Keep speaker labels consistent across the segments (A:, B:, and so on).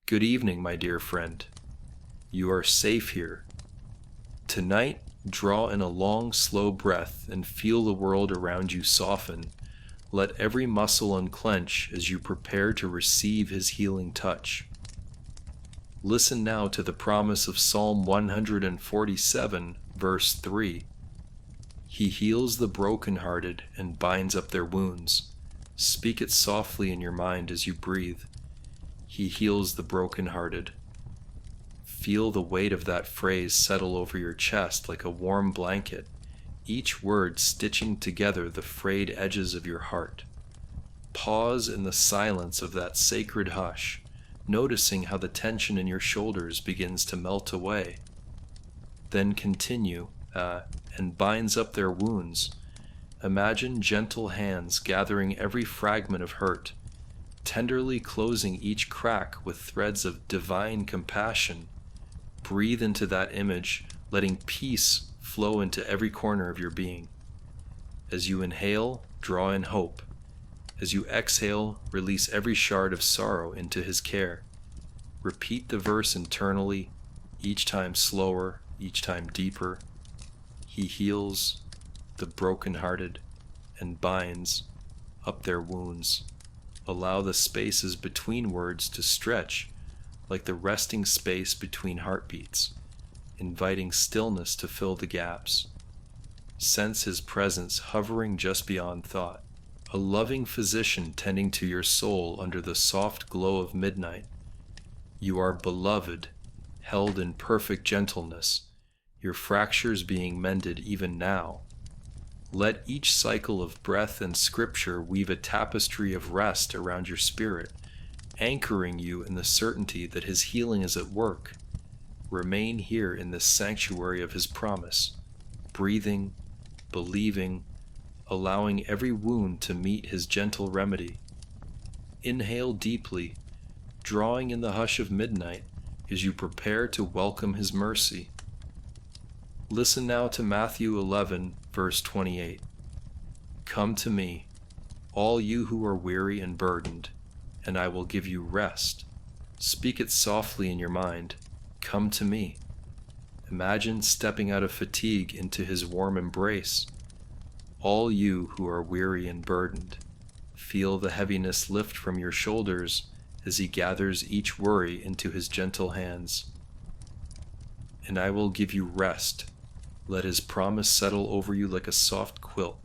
A: Good evening, my dear friend. You are safe here. Tonight, draw in a long, slow breath and feel the world around you soften. Let every muscle unclench as you prepare to receive His healing touch. Listen now to the promise of Psalm 147, verse 3. He heals the brokenhearted and binds up their wounds. Speak it softly in your mind as you breathe. He heals the brokenhearted. Feel the weight of that phrase settle over your chest like a warm blanket, each word stitching together the frayed edges of your heart. Pause in the silence of that sacred hush, noticing how the tension in your shoulders begins to melt away. Then continue, and binds up their wounds. Imagine gentle hands gathering every fragment of hurt, tenderly closing each crack with threads of divine compassion. Breathe into that image, letting peace flow into every corner of your being. As you inhale, draw in hope. As you exhale, release every shard of sorrow into His care. Repeat the verse internally, each time slower, each time deeper. He heals the brokenhearted and binds up their wounds. Allow the spaces between words to stretch like the resting space between heartbeats, inviting stillness to fill the gaps. Sense His presence hovering just beyond thought, a loving physician tending to your soul under the soft glow of midnight. You are beloved, held in perfect gentleness, your fractures being mended even now. Let each cycle of breath and scripture weave a tapestry of rest around your spirit, anchoring you in the certainty that His healing is at work. Remain here in this sanctuary of His promise, breathing, believing, allowing every wound to meet His gentle remedy. Inhale deeply, drawing in the hush of midnight as you prepare to welcome His mercy. Listen now to Matthew 11, verse 28. Come to me, all you who are weary and burdened, and I will give you rest. Speak it softly in your mind. Come to me. Imagine stepping out of fatigue into His warm embrace. All you who are weary and burdened, feel the heaviness lift from your shoulders as He gathers each worry into His gentle hands. And I will give you rest. Let His promise settle over you like a soft quilt,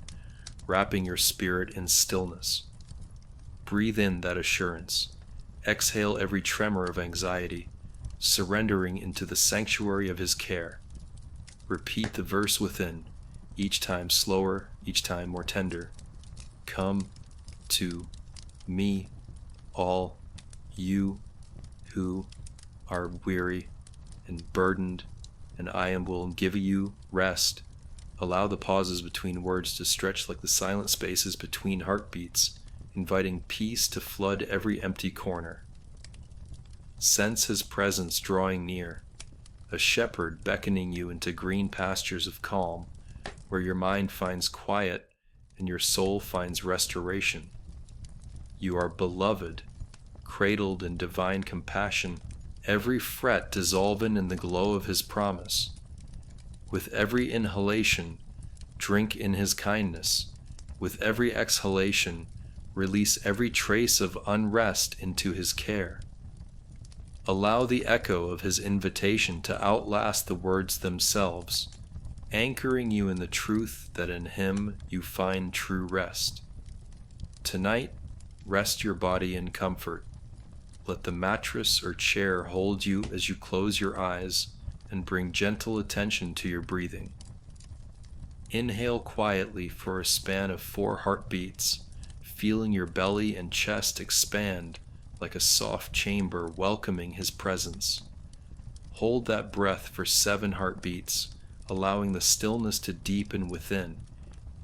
A: wrapping your spirit in stillness. Breathe in that assurance. Exhale every tremor of anxiety, surrendering into the sanctuary of His care. Repeat the verse within, each time slower, each time more tender. Come to me, all you who are weary and burdened, and I will give you rest. Allow the pauses between words to stretch like the silent spaces between heartbeats, inviting peace to flood every empty corner. Sense His presence drawing near, a shepherd beckoning you into green pastures of calm, where your mind finds quiet and your soul finds restoration. You are beloved, cradled in divine compassion, every fret dissolving in the glow of His promise. With every inhalation, drink in His kindness. With every exhalation, release every trace of unrest into His care. Allow the echo of His invitation to outlast the words themselves, anchoring you in the truth that in Him you find true rest. Tonight, rest your body in comfort. Let the mattress or chair hold you as you close your eyes and bring gentle attention to your breathing. Inhale quietly for a span of 4 heartbeats, feeling your belly and chest expand like a soft chamber welcoming His presence. Hold that breath for 7 heartbeats, allowing the stillness to deepen within,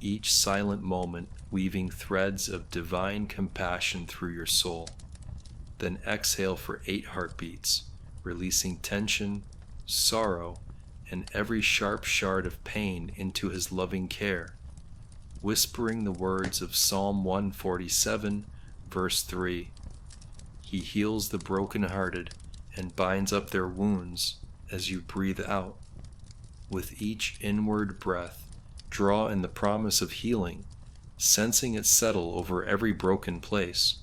A: each silent moment weaving threads of divine compassion through your soul. Then exhale for 8 heartbeats, releasing tension, sorrow, and every sharp shard of pain into His loving care, whispering the words of Psalm 147, verse 3. He heals the brokenhearted and binds up their wounds as you breathe out. With each inward breath, draw in the promise of healing, sensing it settle over every broken place.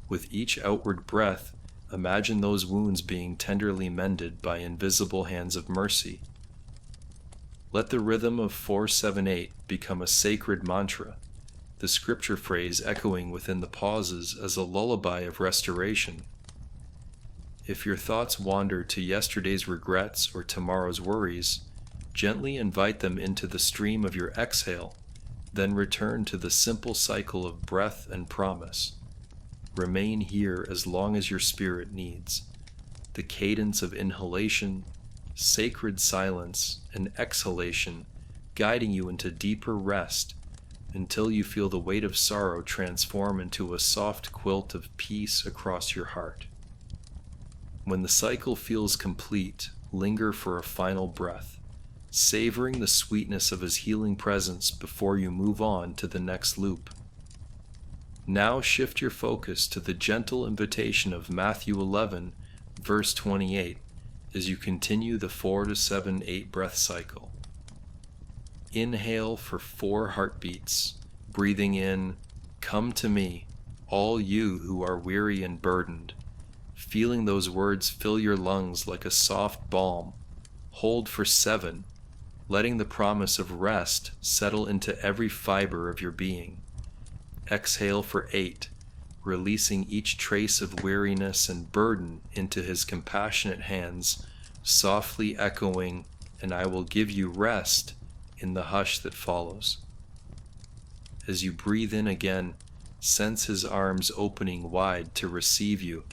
A: With each outward breath, imagine those wounds being tenderly mended by invisible hands of mercy. Let the rhythm of 4-7-8 become a sacred mantra, the scripture phrase echoing within the pauses as a lullaby of restoration. If your thoughts wander to yesterday's regrets or tomorrow's worries, gently invite them into the stream of your exhale, then return to the simple cycle of breath and promise. Remain here as long as your spirit needs. The cadence of inhalation, sacred silence, and exhalation guiding you into deeper rest until you feel the weight of sorrow transform into a soft quilt of peace across your heart. When the cycle feels complete, linger for a final breath, savoring the sweetness of his healing presence before you move on to the next loop. Now shift your focus to the gentle invitation of Matthew 11, verse 28, as you continue the 4-7-8 breath cycle. Inhale for 4 heartbeats, breathing in, "Come to me, all you who are weary and burdened." Feeling those words fill your lungs like a soft balm. Hold for 7, letting the promise of rest settle into every fiber of your being. Exhale for 8, releasing each trace of weariness and burden into his compassionate hands, softly echoing, "And I will give you rest," in the hush that follows. As you breathe in again, sense his arms opening wide to receive you.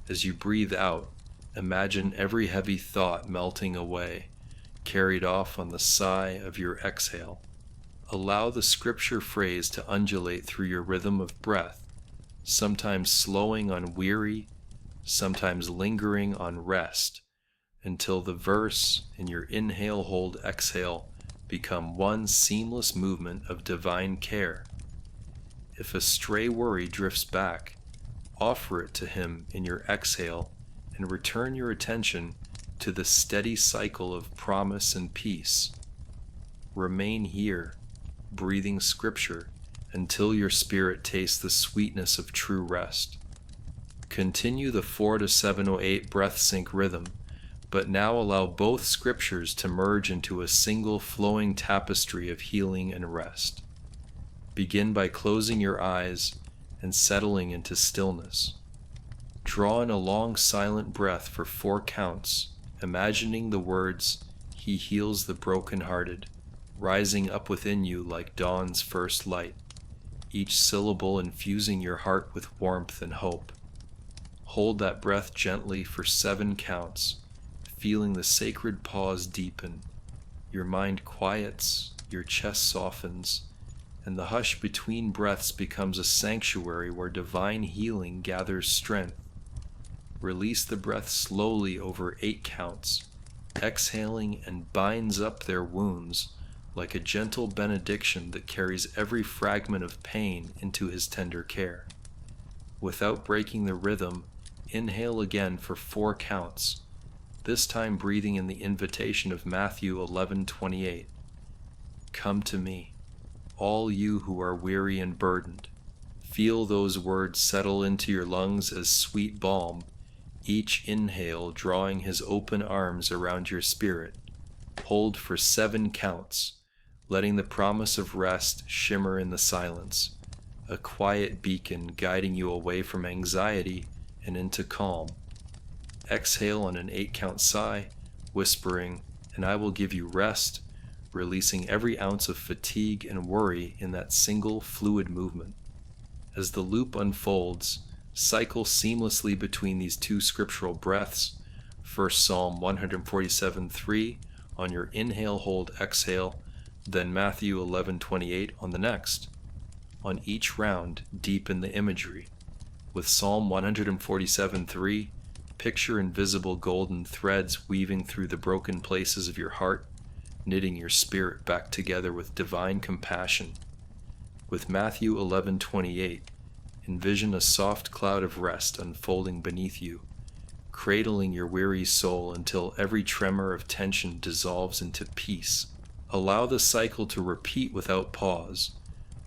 A: As you breathe out, imagine every heavy thought melting away, carried off on the sigh of your exhale. Allow the scripture phrase to undulate through your rhythm of breath, sometimes slowing on weary, sometimes lingering on rest, until the verse and your inhale, hold, exhale become one seamless movement of divine care. If a stray worry drifts back, offer it to him in your exhale and return your attention to the steady cycle of promise and peace. Remain here, breathing scripture, until your spirit tastes the sweetness of true rest. Continue the 4-7-8 breath sync rhythm, but now allow both scriptures to merge into a single flowing tapestry of healing and rest. Begin by closing your eyes and settling into stillness. Draw in a long silent breath for 4 counts, imagining the words, "He heals the brokenhearted," rising up within you like dawn's first light, each syllable infusing your heart with warmth and hope. Hold that breath gently for 7 counts, feeling the sacred pause deepen. Your mind quiets, your chest softens, and the hush between breaths becomes a sanctuary where divine healing gathers strength. Release the breath slowly over 8 counts, exhaling and binds up their wounds like a gentle benediction that carries every fragment of pain into his tender care. Without breaking the rhythm, inhale again for 4 counts, this time breathing in the invitation of Matthew 11:28. "Come to me, all you who are weary and burdened." Feel those words settle into your lungs as sweet balm, each inhale drawing his open arms around your spirit. Hold for 7 counts, letting the promise of rest shimmer in the silence, a quiet beacon guiding you away from anxiety and into calm. Exhale on an 8-count sigh, whispering, "And I will give you rest," releasing every ounce of fatigue and worry in that single fluid movement. As the loop unfolds, cycle seamlessly between these 2 scriptural breaths. First Psalm 147:3 on your inhale, hold, exhale, then Matthew 11:28 on the next. On each round, deepen the imagery. With Psalm 147:3, picture invisible golden threads weaving through the broken places of your heart, knitting your spirit back together with divine compassion. With Matthew 11:28, envision a soft cloud of rest unfolding beneath you, cradling your weary soul until every tremor of tension dissolves into peace. Allow the cycle to repeat without pause,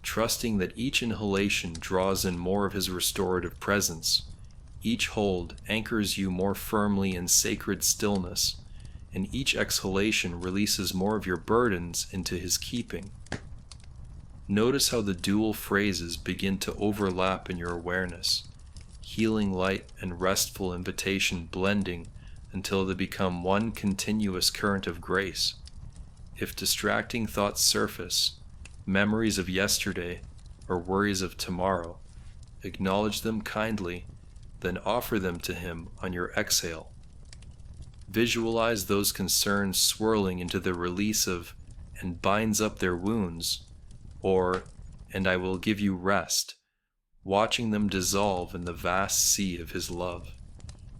A: trusting that each inhalation draws in more of his restorative presence. Each hold anchors you more firmly in sacred stillness, and each exhalation releases more of your burdens into his keeping. Notice how the dual phrases begin to overlap in your awareness, healing light and restful invitation blending until they become one continuous current of grace. If distracting thoughts surface, memories of yesterday or worries of tomorrow, acknowledge them kindly, then offer them to him on your exhale. Visualize those concerns swirling into the release of "and binds up their wounds," or "and I will give you rest," watching them dissolve in the vast sea of his love.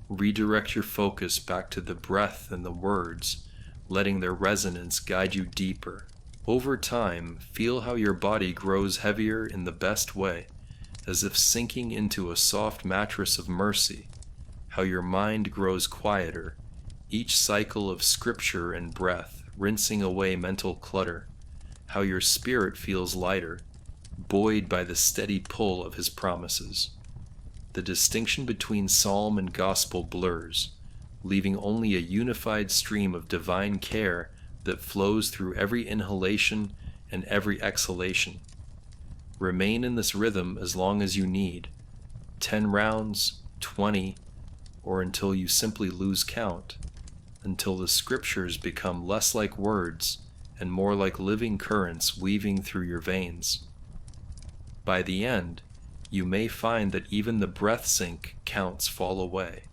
A: Redirect your focus back to the breath and the words, letting their resonance guide you deeper. Over time, feel how your body grows heavier in the best way, as if sinking into a soft mattress of mercy, how your mind grows quieter, each cycle of scripture and breath rinsing away mental clutter, how your spirit feels lighter, buoyed by the steady pull of his promises. The distinction between psalm and gospel blurs, leaving only a unified stream of divine care that flows through every inhalation and every exhalation. Remain in this rhythm as long as you need, 10 rounds, 20, or until you simply lose count, until the scriptures become less like words and more like living currents weaving through your veins. By the end, you may find that even the breath sync counts fall away,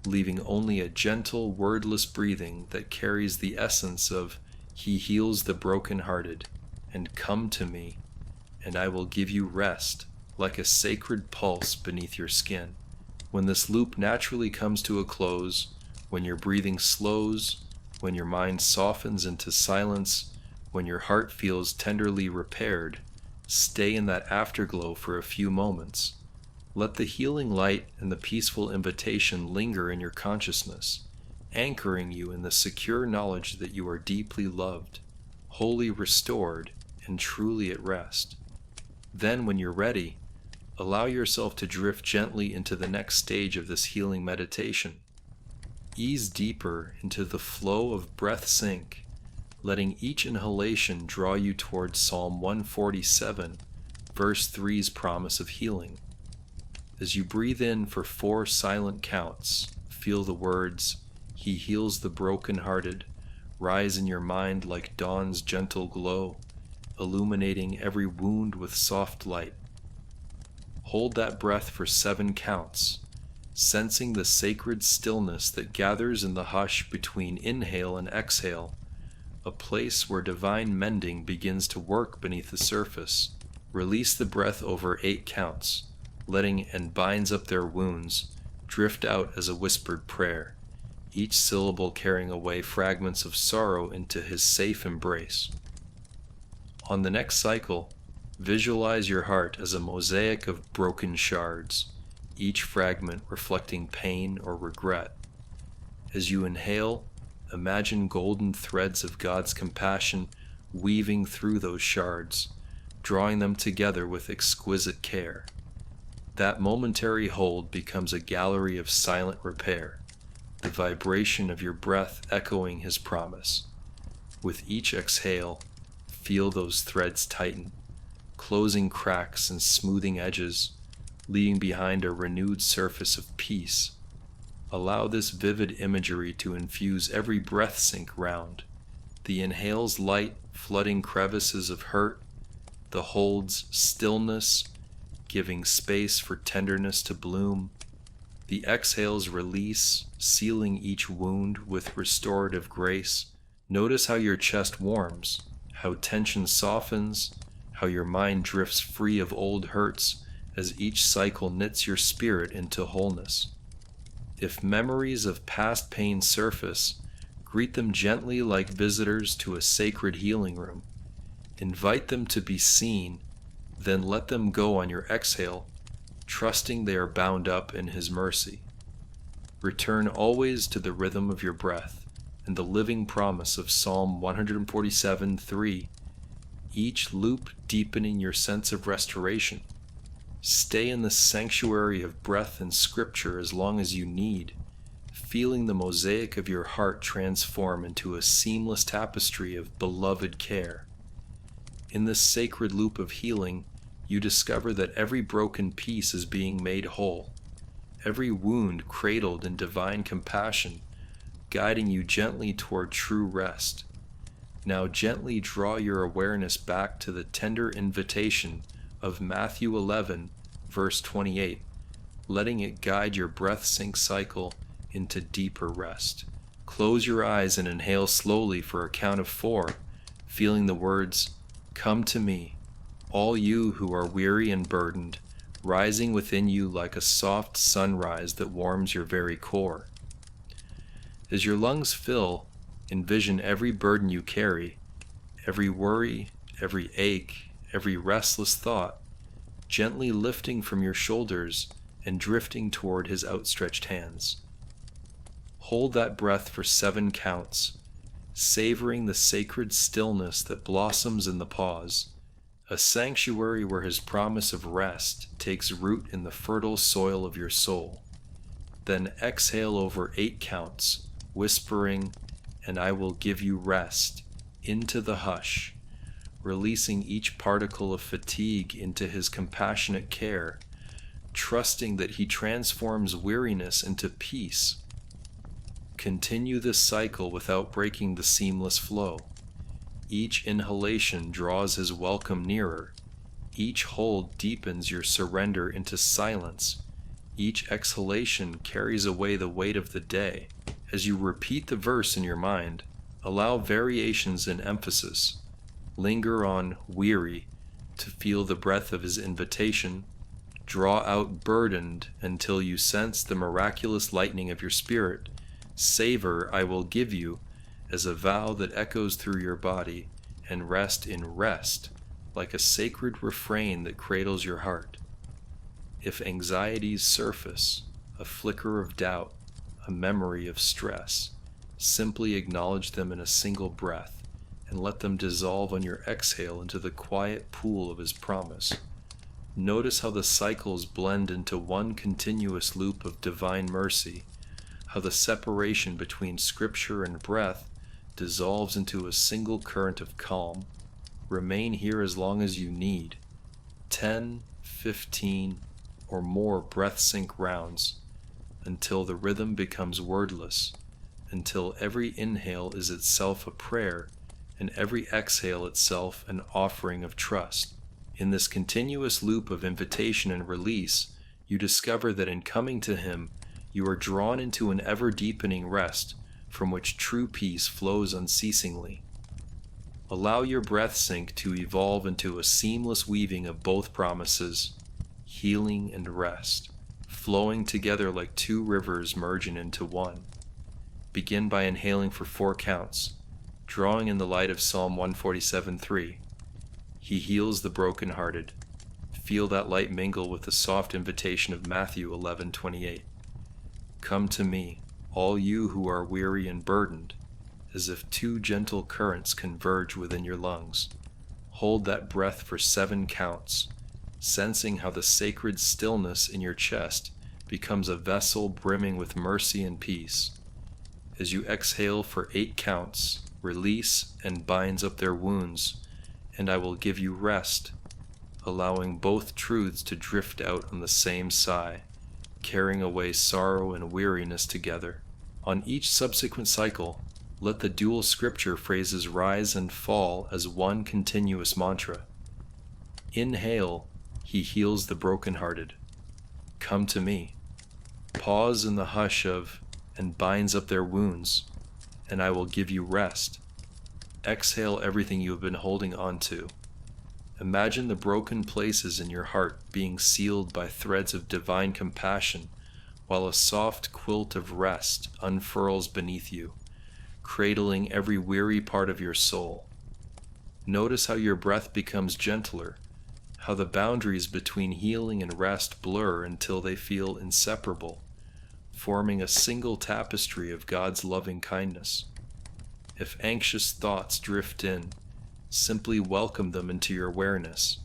A: leaving only a gentle, wordless breathing that carries the essence of "He heals the brokenhearted," and "Come to me, and I will give you rest," like a sacred pulse beneath your skin. When this loop naturally comes to a close, when your breathing slows, when your mind softens into silence, when your heart feels tenderly repaired, stay in that afterglow for a few moments. Let the healing light and the peaceful invitation linger in your consciousness, anchoring you in the secure knowledge that you are deeply loved, wholly restored, and truly at rest. Then, when you're ready, allow yourself to drift gently into the next stage of this healing meditation. Ease deeper into the flow of breath sync, letting each inhalation draw you towards Psalm 147, verse 3's promise of healing. As you breathe in for 4 silent counts, feel the words, "He heals the brokenhearted," rise in your mind like dawn's gentle glow, illuminating every wound with soft light. Hold that breath for 7 counts, sensing the sacred stillness that gathers in the hush between inhale and exhale, a place where divine mending begins to work beneath the surface. Release the breath over 8 counts, letting "and binds up their wounds" drift out as a whispered prayer, each syllable carrying away fragments of sorrow into his safe embrace. On the next cycle, visualize your heart as a mosaic of broken shards, each fragment reflecting pain or regret. As you inhale, imagine golden threads of God's compassion weaving through those shards, drawing them together with exquisite care. That momentary hold becomes a gallery of silent repair, the vibration of your breath echoing his promise. With each exhale, feel those threads tighten, closing cracks and smoothing edges, leaving behind a renewed surface of peace. Allow this vivid imagery to infuse every breath sync round, the inhales light flooding crevices of hurt, the holds stillness, giving space for tenderness to bloom, the exhales release, sealing each wound with restorative grace. Notice how your chest warms, how tension softens, how your mind drifts free of old hurts as each cycle knits your spirit into wholeness. If memories of past pain surface, greet them gently like visitors to a sacred healing room. Invite them to be seen, then let them go on your exhale, trusting they are bound up in his mercy. Return always to the rhythm of your breath and the living promise of Psalm 147:3, each loop deepening your sense of restoration. Stay in the sanctuary of breath and scripture as long as you need, feeling the mosaic of your heart transform into a seamless tapestry of beloved care. In this sacred loop of healing, you discover that every broken piece is being made whole, every wound cradled in divine compassion, guiding you gently toward true rest. Now gently draw your awareness back to the tender invitation of Matthew 11, verse 28, letting it guide your breath sync cycle into deeper rest. Close your eyes and inhale slowly for a count of 4, feeling the words, "Come to me, all you who are weary and burdened," rising within you like a soft sunrise that warms your very core. As your lungs fill, envision every burden you carry, every worry, every ache, every restless thought, gently lifting from your shoulders and drifting toward his outstretched hands. Hold that breath for 7 counts, savoring the sacred stillness that blossoms in the pause, a sanctuary where his promise of rest takes root in the fertile soil of your soul. Then exhale over 8 counts, whispering, "And I will give you rest," into the hush, releasing each particle of fatigue into his compassionate care, trusting that he transforms weariness into peace. Continue this cycle without breaking the seamless flow. Each inhalation draws his welcome nearer. Each hold deepens your surrender into silence. Each exhalation carries away the weight of the day. As you repeat the verse in your mind, allow variations in emphasis. Linger on weary to feel the breath of his invitation. Draw out burdened until you sense the miraculous lightning of your spirit. Savor "I will give you" as a vow that echoes through your body, and rest in rest, like a sacred refrain that cradles your heart. If anxieties surface, a flicker of doubt, a memory of stress, simply acknowledge them in a single breath, and let them dissolve on your exhale into the quiet pool of his promise. Notice how the cycles blend into one continuous loop of divine mercy, how the separation between scripture and breath dissolves into a single current of calm. Remain here as long as you need, 10, 15, or more breath sync rounds, until the rhythm becomes wordless, until every inhale is itself a prayer, and every exhale itself an offering of trust. In this continuous loop of invitation and release, you discover that in coming to him, you are drawn into an ever-deepening rest from which true peace flows unceasingly. Allow your breath sync to evolve into a seamless weaving of both promises, healing and rest, flowing together like 2 rivers merging into one. Begin by inhaling for 4 counts, drawing in the light of Psalm 147:3. He heals the brokenhearted. Feel that light mingle with the soft invitation of Matthew 11:28. Come to me, all you who are weary and burdened, as if 2 gentle currents converge within your lungs. Hold that breath for 7 counts, sensing how the sacred stillness in your chest becomes a vessel brimming with mercy and peace. As you exhale for 8 counts, release and binds up their wounds, and I will give you rest, allowing both truths to drift out on the same sigh, carrying away sorrow and weariness together. On each subsequent cycle, let the dual scripture phrases rise and fall as one continuous mantra. Inhale, he heals the brokenhearted. Come to me. Pause in the hush of, and binds up their wounds, and I will give you rest. Exhale everything you have been holding on to. Imagine the broken places in your heart being sealed by threads of divine compassion, while a soft quilt of rest unfurls beneath you, cradling every weary part of your soul. Notice how your breath becomes gentler, how the boundaries between healing and rest blur until they feel inseparable, forming a single tapestry of God's loving kindness. If anxious thoughts drift in, simply welcome them into your awareness,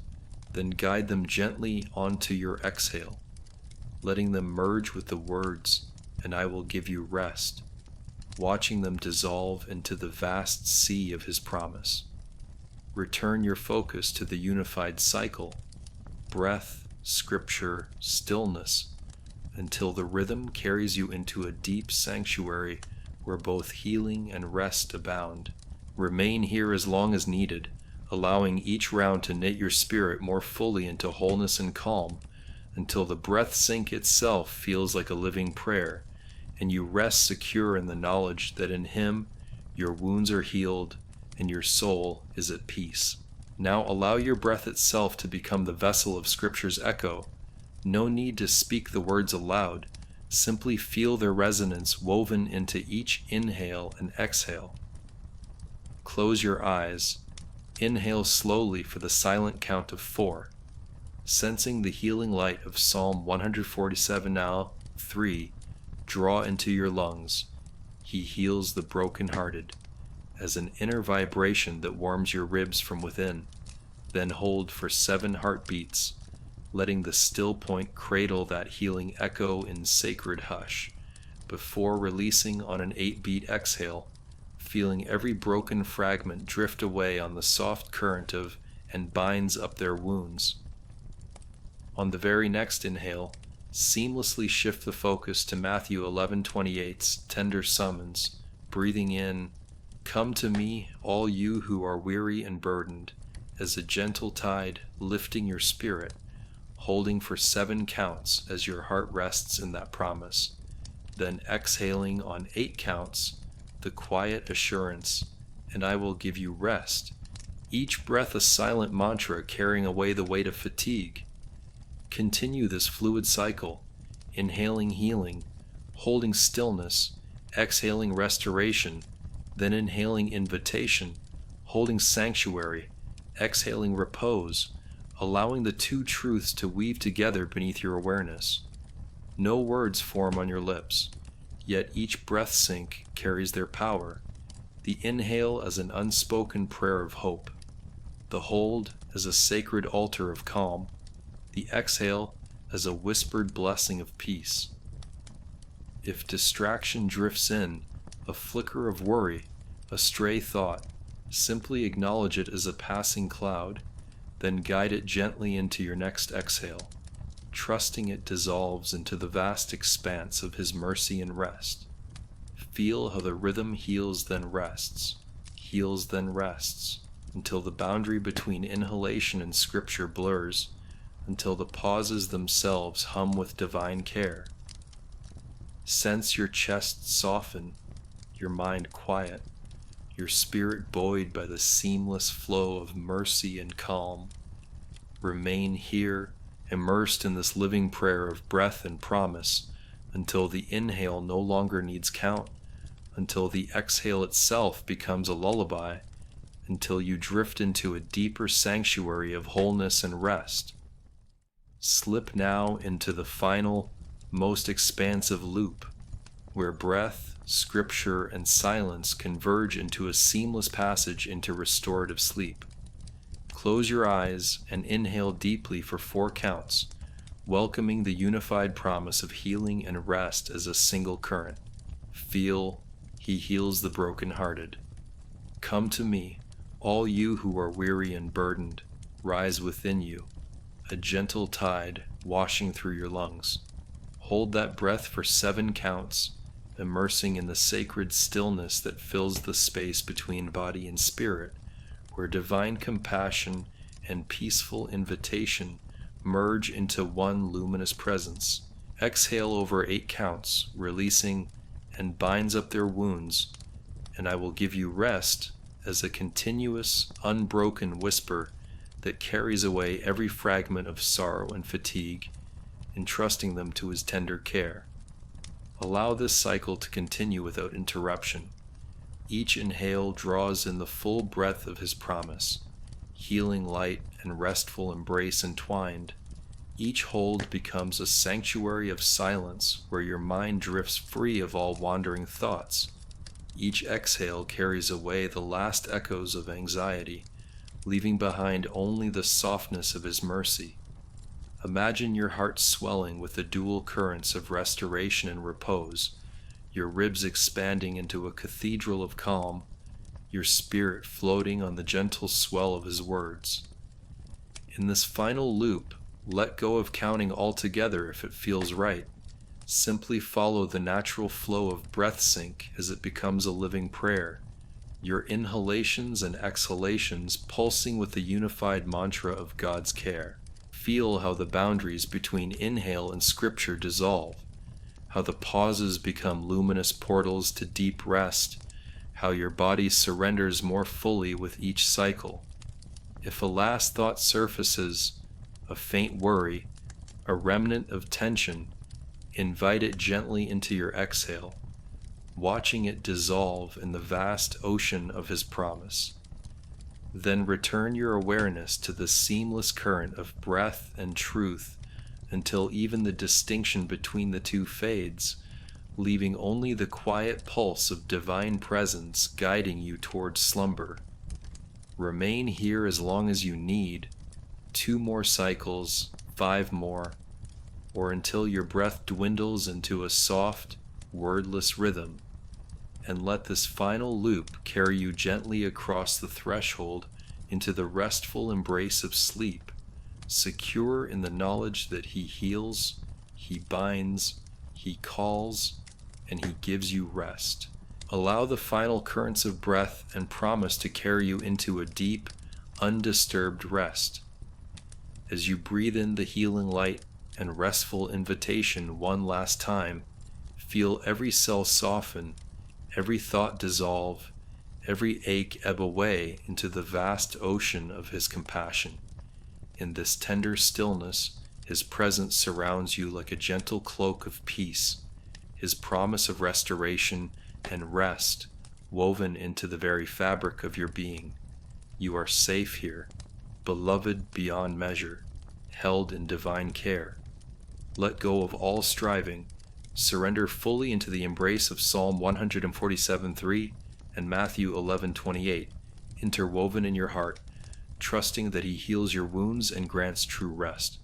A: then guide them gently onto your exhale, letting them merge with the words, "And I will give you rest," watching them dissolve into the vast sea of His promise. Return your focus to the unified cycle, breath, scripture, stillness, until the rhythm carries you into a deep sanctuary where both healing and rest abound. Remain here as long as needed, allowing each round to knit your spirit more fully into wholeness and calm, until the breath sync itself feels like a living prayer, and you rest secure in the knowledge that in Him your wounds are healed and your soul is at peace. Now allow your breath itself to become the vessel of Scripture's echo. No need to speak the words aloud. Simply feel their resonance woven into each inhale and exhale. Close your eyes. Inhale slowly for the silent count of 4. Sensing the healing light of Psalm 147 now, 3, draw into your lungs. He heals the brokenhearted, as an inner vibration that warms your ribs from within. Then hold for 7 heartbeats, letting the still point cradle that healing echo in sacred hush, before releasing on an 8-beat exhale, feeling every broken fragment drift away on the soft current of "and binds up their wounds." On the very next inhale, seamlessly shift the focus to Matthew 11:28's tender summons, breathing in, "Come to me, all you who are weary and burdened," as a gentle tide lifting your spirit, holding for 7 counts as your heart rests in that promise, then exhaling on 8 counts, the quiet assurance, "And I will give you rest," each breath a silent mantra carrying away the weight of fatigue. Continue this fluid cycle, inhaling healing, holding stillness, exhaling restoration, then inhaling invitation, holding sanctuary, exhaling repose, allowing the 2 truths to weave together beneath your awareness. No words form on your lips, yet each breath sync carries their power. The inhale as an unspoken prayer of hope, the hold as a sacred altar of calm, the exhale as a whispered blessing of peace. If distraction drifts in, a flicker of worry, a stray thought, simply acknowledge it as a passing cloud, then guide it gently into your next exhale, trusting it dissolves into the vast expanse of His mercy and rest. Feel how the rhythm heals then rests, until the boundary between inhalation and Scripture blurs, until the pauses themselves hum with divine care. Sense your chest soften, your mind quiet, your spirit buoyed by the seamless flow of mercy and calm. Remain here, immersed in this living prayer of breath and promise, until the inhale no longer needs count, until the exhale itself becomes a lullaby, until you drift into a deeper sanctuary of wholeness and rest. Slip now into the final, most expansive loop, where breath, Scripture, and silence converge into a seamless passage into restorative sleep. Close your eyes and inhale deeply for 4 counts, welcoming the unified promise of healing and rest as a single current. Feel, He heals the brokenhearted. Come to me, all you who are weary and burdened, rise within you, a gentle tide washing through your lungs. Hold that breath for 7 counts, immersing in the sacred stillness that fills the space between body and spirit, where divine compassion and peaceful invitation merge into one luminous presence. Exhale over 8 counts, releasing, "And binds up their wounds, and I will give you rest," as a continuous, unbroken whisper that carries away every fragment of sorrow and fatigue, entrusting them to His tender care. Allow this cycle to continue without interruption. Each inhale draws in the full breadth of His promise, healing light and restful embrace entwined. Each hold becomes a sanctuary of silence where your mind drifts free of all wandering thoughts. Each exhale carries away the last echoes of anxiety, leaving behind only the softness of His mercy. Imagine your heart swelling with the dual currents of restoration and repose, your ribs expanding into a cathedral of calm, your spirit floating on the gentle swell of His words. In this final loop, let go of counting altogether if it feels right. Simply follow the natural flow of breath sync as it becomes a living prayer, your inhalations and exhalations pulsing with the unified mantra of God's care. Feel how the boundaries between inhale and scripture dissolve, how the pauses become luminous portals to deep rest, how your body surrenders more fully with each cycle. If a last thought surfaces, a faint worry, a remnant of tension, invite it gently into your exhale, watching it dissolve in the vast ocean of His promise. Then return your awareness to the seamless current of breath and truth until even the distinction between the two fades, leaving only the quiet pulse of divine presence guiding you towards slumber. Remain here as long as you need, 2 more cycles, 5 more, or until your breath dwindles into a soft, wordless rhythm, and let this final loop carry you gently across the threshold into the restful embrace of sleep, secure in the knowledge that He heals, He binds, He calls, and He gives you rest. Allow the final currents of breath and promise to carry you into a deep, undisturbed rest. As you breathe in the healing light and restful invitation one last time, feel every cell soften, every thought dissolve, every ache ebb away into the vast ocean of His compassion. In this tender stillness, His presence surrounds you like a gentle cloak of peace, His promise of restoration and rest woven into the very fabric of your being. You are safe here, beloved beyond measure, held in divine care. Let go of all striving, surrender fully into the embrace of Psalm 147:3 and Matthew 11:28, interwoven in your heart, trusting that He heals your wounds and grants true rest.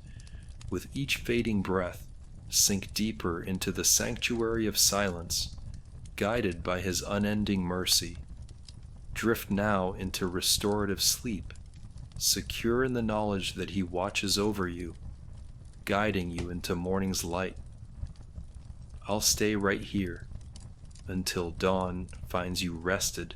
A: With each fading breath, sink deeper into the sanctuary of silence, guided by His unending mercy. Drift now into restorative sleep, secure in the knowledge that He watches over you, guiding you into morning's light. I'll stay right here until dawn finds you rested.